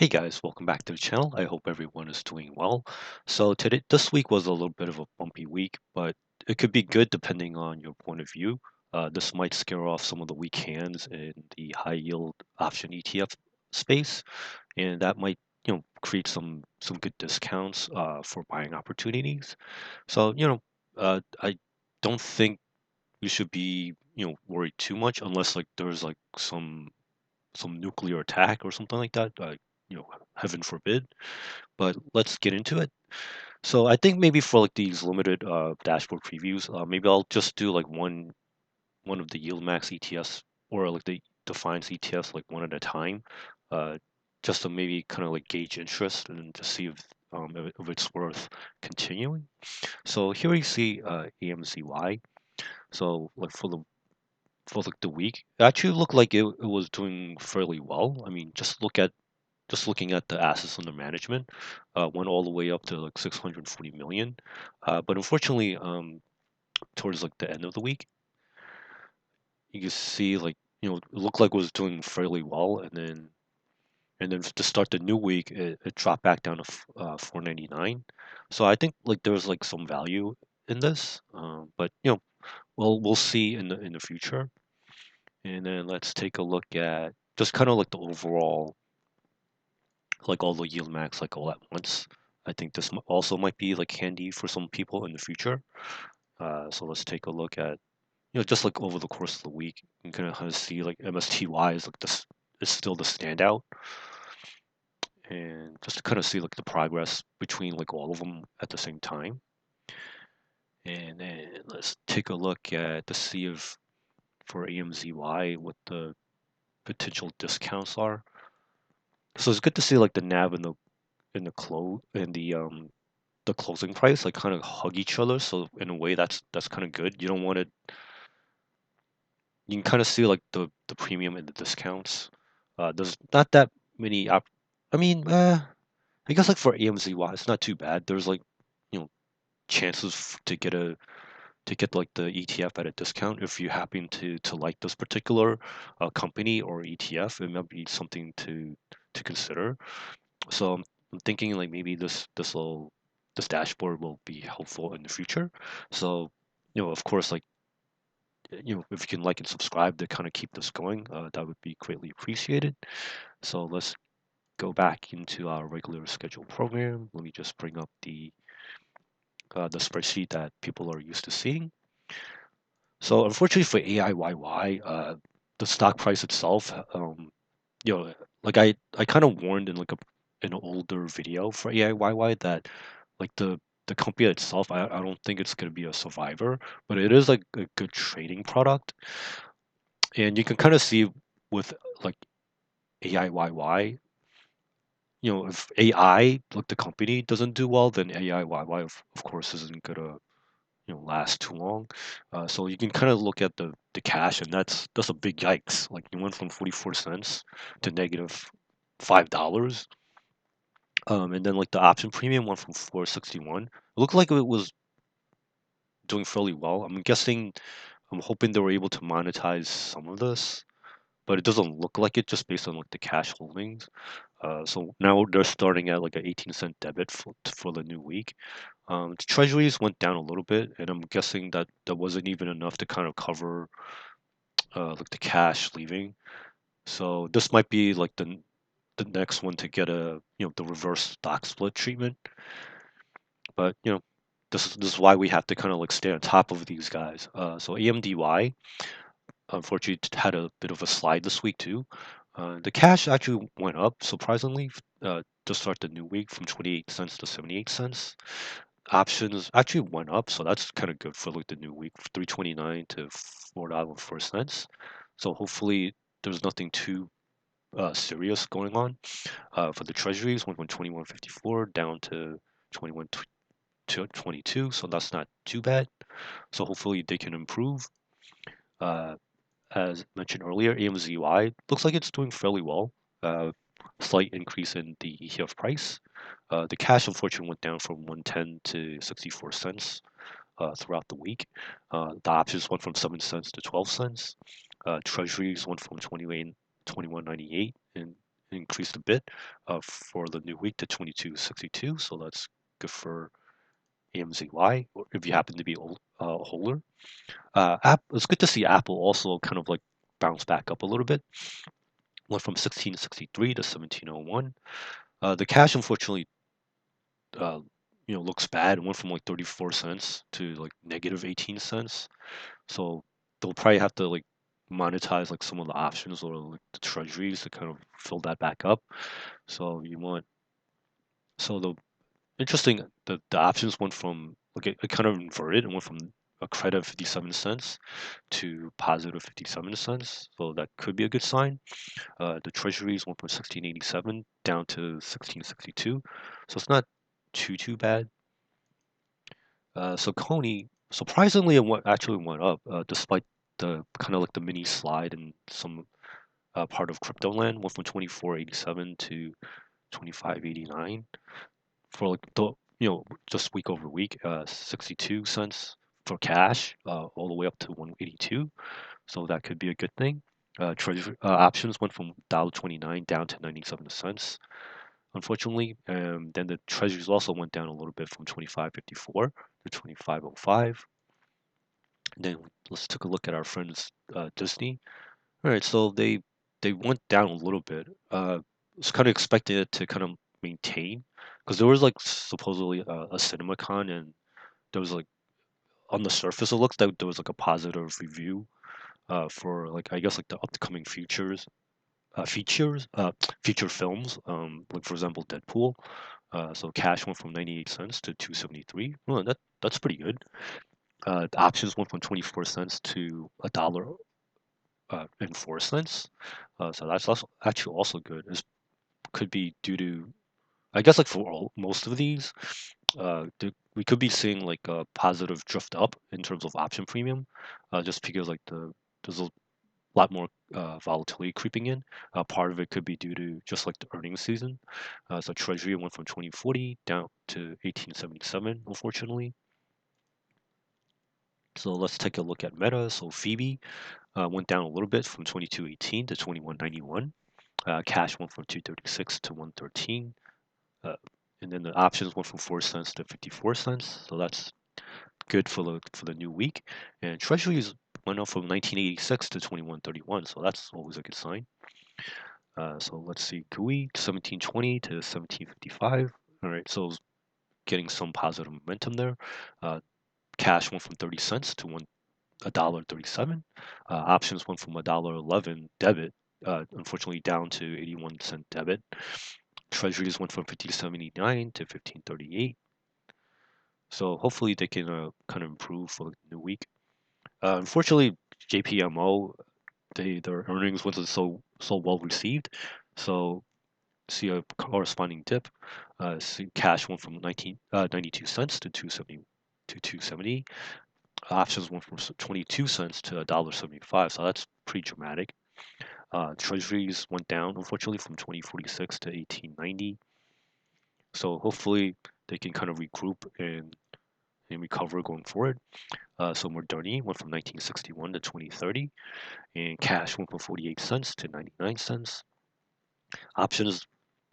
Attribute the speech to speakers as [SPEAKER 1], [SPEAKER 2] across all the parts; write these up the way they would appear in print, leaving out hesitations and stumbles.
[SPEAKER 1] Hey guys, welcome back to the channel. I hope everyone is doing well. So this week was a little bit of a bumpy week, but it could be good depending on your point of view. This might scare off some of the weak hands in the high yield option ETF space, and that might create some good discounts for buying opportunities. So I don't think you should be worried too much unless like there's like some nuclear attack or something like that. Heaven forbid. But let's get into it. So I think maybe for like these limited dashboard previews, maybe I'll just do like one of the YieldMax ETFs or like the defines ETFs like one at a time, uh, just to maybe kind of like gauge interest and to see if it's worth continuing. So here you see AMZY. So like for like the week, it actually looked like it was doing fairly well. I mean, just looking at the assets under management, went all the way up to like 640 million. But unfortunately, towards like the end of the week, you can see like it looked like it was doing fairly well, and then to start the new week, it dropped back down to 499. So I think like there's like some value in this, but we'll see in the future. And then let's take a look at just kind of like the overall like all the yield max like all at once. I think this also might be like handy for some people in the future. So let's take a look at just like over the course of the week, you can kind of see like MSTY is like this is still the standout, and just to kind of see like the progress between like all of them at the same time. And then let's take a look at to see if for AMZY what the potential discounts are. So it's good to see like the NAV and the closing price like kind of hug each other. So in a way, that's kind of good. You don't want to. You can kind of see like the premium and the discounts. There's not that many. I mean, I guess like for AMZY, it's not too bad. There's like you know chances to get like the ETF at a discount if you happen to like this particular company or ETF. It might be something to consider. So I'm thinking like maybe this dashboard will be helpful in the future. So of course, like if you can like and subscribe to kind of keep this going, that would be greatly appreciated. So let's go back into our regular schedule program. Let me just bring up the spreadsheet that people are used to seeing. So unfortunately for AIYY, the stock price itself, you know, like I kind of warned in like an older video for AIYY that like the company itself, I don't think it's gonna be a survivor, but it is like a good trading product, and you can kind of see with like AIYY, if AI like the company doesn't do well, then AIYY of course isn't gonna last too long. So you can kind of look at the cash, and that's a big yikes. Like you went from 44 cents to negative $5. And then like the option premium went from 461. It looked like it was doing fairly well. I'm hoping they were able to monetize some of this, but it doesn't look like it just based on like the cash holdings. So now they're starting at like an 18-cent debit for the new week. The treasuries went down a little bit, and I'm guessing that that wasn't even enough to kind of cover like the cash leaving. So this might be like the next one to get a the reverse stock split treatment. But this is why we have to kind of like stay on top of these guys. So AMDY unfortunately had a bit of a slide this week too. The cash actually went up surprisingly to start the new week from 28 cents to 78 cents. Options actually went up, so that's kind of good for like the new week, 329 to $4.04. So hopefully there's nothing too serious going on. For the treasuries, went from 21.54 down to 21.22, so that's not too bad. So hopefully they can improve. Uh, as mentioned earlier, AMZY looks like it's doing fairly well. Slight increase in the ETF price. The cash unfortunately went down from 110 to 64 cents throughout the week. The options went from 7 cents to 12 cents. Treasuries went from 21.98 in increased a bit for the new week to 22.62. So that's good for AMZY, or if you happen to be a holder. It's good to see Apple also kind of like bounce back up a little bit. Went from 16.63 to 17.01. The cash, unfortunately, uh, looks bad. It went from like 34 cents to like negative 18 cents. So they'll probably have to like monetize like some of the options or like the treasuries to kind of fill that back up. So the interesting, the options went from like it kind of inverted. It went from a credit of 57 cents to positive 57 cents. So that could be a good sign. The treasuries went from 1687 down to 1662. So it's not too bad. So CONY, surprisingly, actually went up, despite the kind of like the mini slide in some part of crypto land, went from 24.87 to 25.89 for like the just week over week, 62 cents for cash, all the way up to 182. So that could be a good thing. Treasury options went from $1.29 down to 97 cents, unfortunately. Then the treasuries also went down a little bit from 25.54 to 25.05. Then let's take a look at our friends Disney. All right, so they went down a little bit. Was kind of expecting it to kind of maintain because there was like supposedly a CinemaCon, and there was like on the surface it looks like there was like a positive review for like I guess like the upcoming feature films, like for example Deadpool. So cash went from 98 cents to 273. Well, that's pretty good. The options went from 24 cents to $1.04. So that's also actually also good. It could be due to, I guess, like for most of these, we could be seeing like a positive drift up in terms of option premium, just because like there's a lot more volatility creeping in. Part of it could be due to just like the earnings season. So Treasury went from 2040 down to 1877, unfortunately. So let's take a look at Meta. So Phoebe went down a little bit from 22.18 to 21.91. Cash went from 236 to 113. Uh, and then the options went from 4 cents to 54 cents. So that's good for the new week. And Treasuries went up from 1986 to 2131. So that's always a good sign. So let's see, GOOY 1720 to 1755. All right, so getting some positive momentum there. Cash went from 30 cents to $1.37. Options went from $1.11 debit, unfortunately down to 81-cent debit. Treasuries went from 1579 to 1538. So hopefully they can kind of improve for the new week. Unfortunately, JPMO, their earnings wasn't so well received, so see a corresponding dip. See cash went from 92 cents to 270. Options went from 22 cents to $1.75, so that's pretty dramatic. Treasuries went down, unfortunately, from 2046 to 1890. So hopefully they can kind of regroup and recover going forward. So Moderni went from 1961 to 2030, and cash went from 48 cents to 99 cents. Options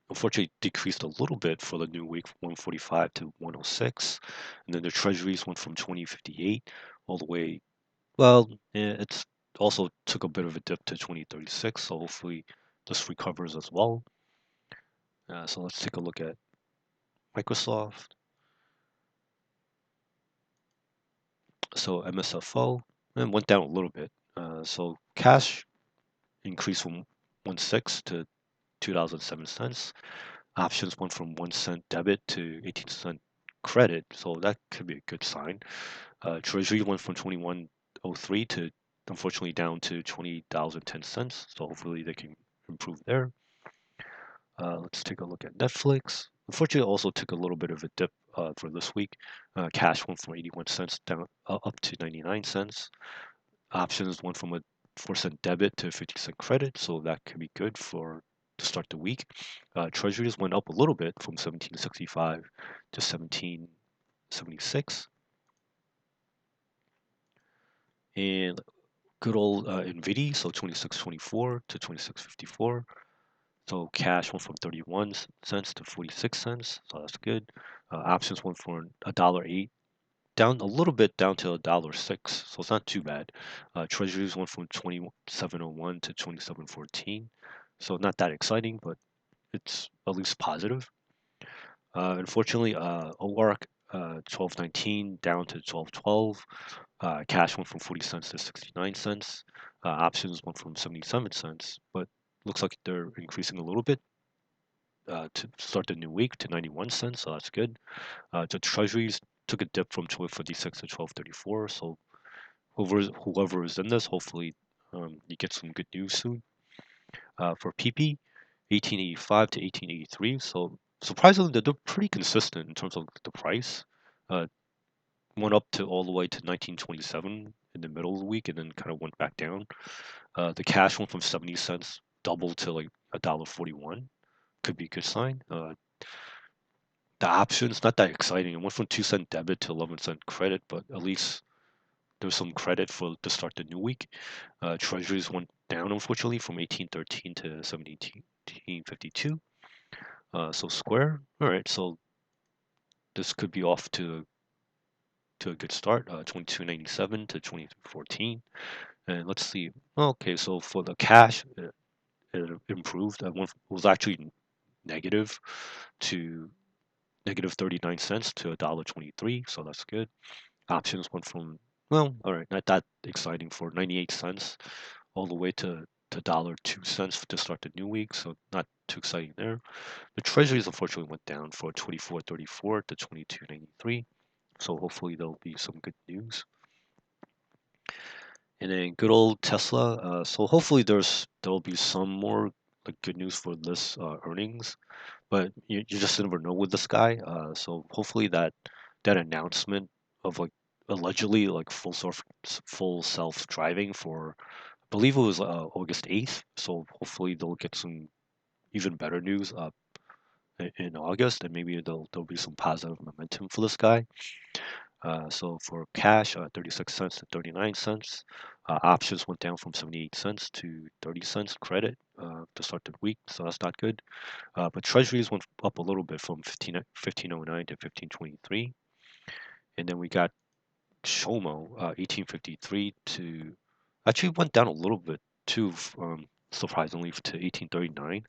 [SPEAKER 1] unfortunately decreased a little bit for the new week from 145 to 106, and then the treasuries went from 2058 all the way. Well, it's also took a bit of a dip to 2036, so hopefully this recovers as well. So let's take a look at Microsoft. So MSFO and went down a little bit. So cash increased from 1.6 to $2.07. Options went from 1 cent debit to 18-cent credit, so that could be a good sign. Treasury went from 21.03 to unfortunately down to $20.10. So hopefully they can improve there. Let's take a look at Netflix. Unfortunately, also took a little bit of a dip for this week. Cash went from 81 cents down up to 99 cents. Options went from a 4 cent debit to 50-cent credit, so that could be good for to start the week. Treasuries went up a little bit from 1765 to 1776. And good old NVIDIA, so 2624 to 2654. So cash went from 31 cents to 46 cents, so that's good. Options went from $1.08 down a little bit down to $1.06, so it's not too bad. Treasuries went from 27.01 to 27.14, so not that exciting, but it's at least positive. Unfortunately, OARK 12.19 down to 12.12. Cash went from 40 cents to 69 cents. Options went from 77 cents, but looks like they're increasing a little bit to start the new week to 91 cents, so that's good. The treasuries took a dip from 12.56 to 12.34, so whoever is in this, hopefully you get some good news soon. For PP, 1885 to 1883, so surprisingly they're pretty consistent in terms of the price. Uh, Went up to all the way to 1927 in the middle of the week and then kind of went back down. The cash went from 70 cents doubled to like $1.41. Could be a good sign. The options not that exciting. It went from 2-cent debit to 11-cent credit, but at least there's some credit for to start the new week. Treasuries went down unfortunately from 1813 to 1752. So square. All right. So this could be off to a good start. 2297 to 2014. And let's see. Okay. So for the cash, it improved. Was actually negative to negative 39 cents to $1.23. So that's good. Options went from, well, all right, not that exciting for 98 cents all the way to $1.02 to start the new week. So not too exciting there. The treasuries unfortunately went down for 24.34 to 22.93. So hopefully there'll be some good news. And then good old Tesla. So hopefully there'll be some more like good news for this earnings, but you just never know with this guy. So hopefully that announcement of like allegedly like full self driving for I believe it was August 8th. So hopefully they'll get some even better news in August, and maybe there'll be some positive momentum for this guy. So for cash, 36 cents to 39 cents. Options went down from 78 cents to 30 cents credit to start the week, so that's not good. But treasuries went up a little bit from 1509 to 1523. And then we got Shomo, 1853 to actually went down a little bit too, surprisingly, to 1839.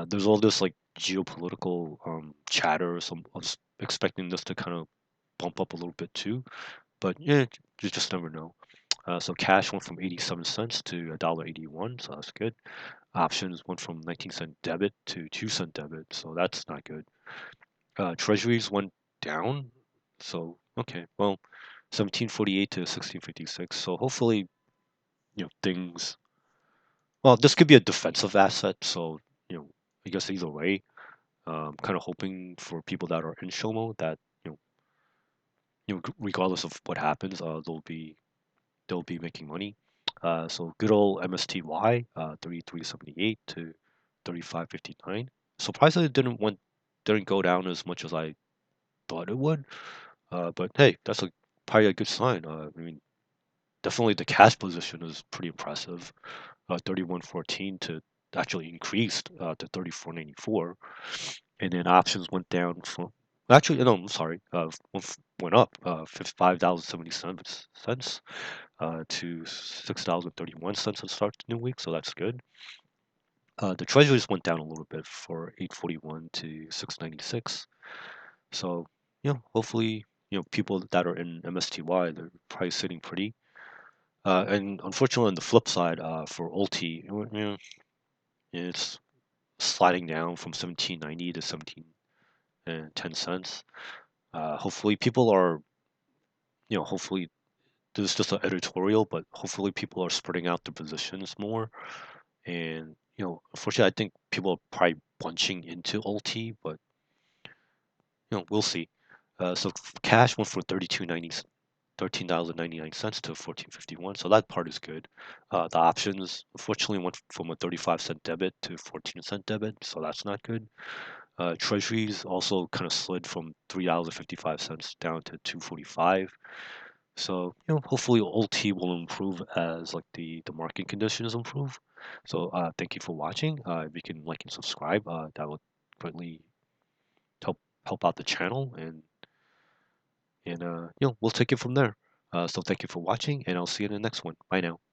[SPEAKER 1] There's all this like geopolitical chatter, so I was expecting this to kind of bump up a little bit too. But yeah, you just never know. So cash went from 87 cents to $1.81, so that's good. Options went from 19-cent debit to 2-cent debit, so that's not good. Treasuries went down, so okay, well, 1748 to 1656. So hopefully, things. Well, this could be a defensive asset, so you know, I guess either way, kind of hoping for people that are in Shomo that regardless of what happens, they'll be making money. So good old MSTY, 33.78 to 35.59. Surprisingly, it didn't go down as much as I thought it would. But hey, that's probably a good sign. I mean, definitely the cash position is pretty impressive. 31.14 to actually increased to 34.94, and then options went down from. Actually, no, I'm sorry. Went up 5,077 cents to 6,031 cents to start the new week, so that's good. The treasuries went down a little bit for 841 to 696. So, hopefully, people that are in MSTY, they're probably sitting pretty. And unfortunately, on the flip side, for ULTY, it's sliding down from 17.90 to 17.10 cents. Hopefully, people are, hopefully, this is just an editorial, but hopefully, people are spreading out the positions more. And, unfortunately, I think people are probably bunching into ULTY, but, we'll see. So cash went from 13,099 cents to 14.51. So that part is good. The options unfortunately went from a 35-cent debit to 14-cent debit, so that's not good. Treasuries also kind of slid from $3.55 down to 2.45. So hopefully OLT will improve as like the market conditions improve. So thank you for watching. If you can like and subscribe, that would greatly help out the channel, and we'll take it from there. So thank you for watching, and I'll see you in the next one. Bye now.